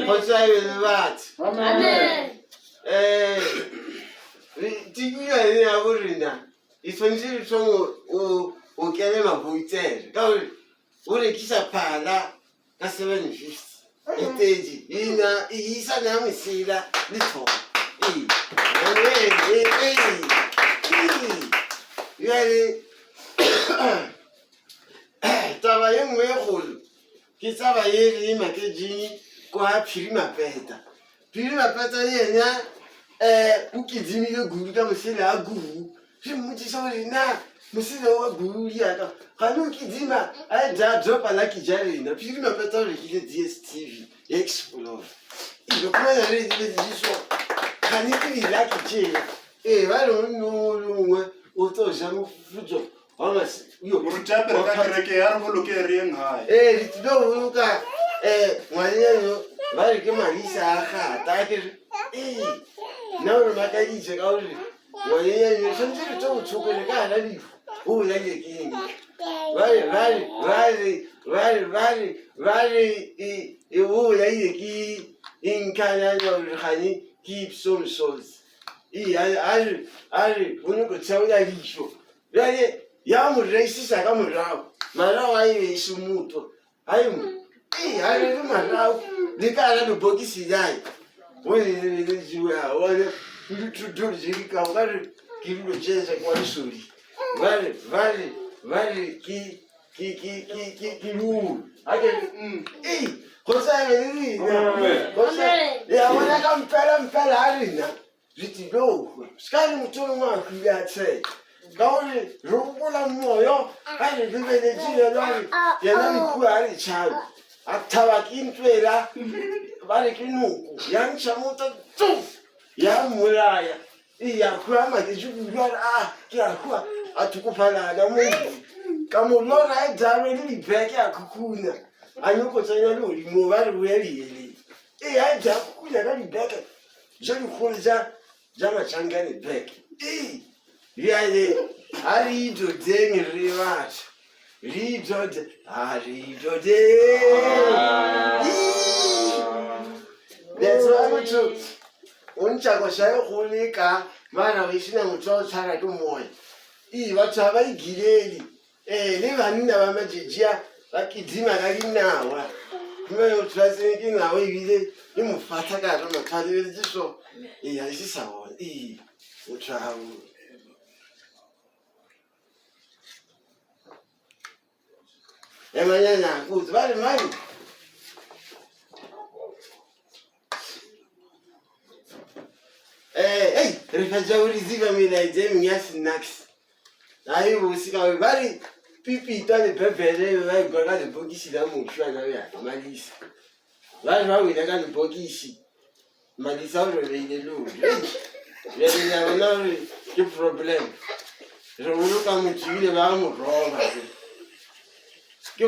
Kgotsa le batho. Amen. Tikula le ya go rena. E tshwanetse re tsong o kene maboitsere. Ka gore o rekisa phala ka 750. Iteji ina isa na mesela le thoba. Yale taba ye nngwe e kgolo ke taba ye re makejeng kwa Phiri Mapeta. Phiri Mapeta le yena o kidimile guru ka mosela a guru. Re mmotsisa gore na mosela wa guru yaka ga no kidima a ja dropa la ke ja rena. Phiri Mapeta o rekile DSTV Explorer. Ilo kuma na re di so ga ne ke di la ke tjela. Ba re no longwe o tlo ja mo fujo. Yo, Urutapere ka kereke ya re boloke re eng hae. di tlo boloka ngwanenyo ba re ke malisa a gata ke nna gore ba ka itse ka gore ngwanenyo tshwanetse re tse go tshokole ka ala difo o bolale ke eng ba re e o bolaile ke inkananya gore gane keep some souls a re o ne go tshaola diso jale ya mo reisisa ka morago marao a e se motho a e mo a re marao le ka ala lebokisi jae o le jiwa one tututuru jiri ka ba re ke dilo tšese kwa lesodi ba re ke lulu a ke go sa be le rena ya bona ka mpela a rena re tilogwe se ka le motho o lengwe a hwile a tshela ka gore re gopola moyo ka re lebeletšile lore yena lekua a le tšhabe a thaba ke ntswela ba re ke noko ya ntšha mota ya mmolaya ya hua maketše kudu a re ke a hua a thokofalana mo ka molora a jabe le dibeke a khukhuna a nyokotsanya le godimo ba re boya diele a ja khukhuna ka dibeke ja dikgolo ja matšhankane beke Yale, arido deng rivat. Rido de arido de. That's why we took. Uncha go shayo hulika, mana wishina mutro chara to moy. Wachaba igileli. Liva nina wa majijia, wakidima gaginawa. Mwe utrasi kina we vile, mufata ka to matali wejiso. Alisi sawa. Utrawu. Emanyana kuzi bali mani rifaja uliziva mina ijemi ya snacks ayi usika we bali pipi tani pepele we goga de bokisi la mushwa na ya malisa bali ba wina ka de bokisi malisa o le ile lu le ya na ke problem re uluka mutshile ba mo roba ke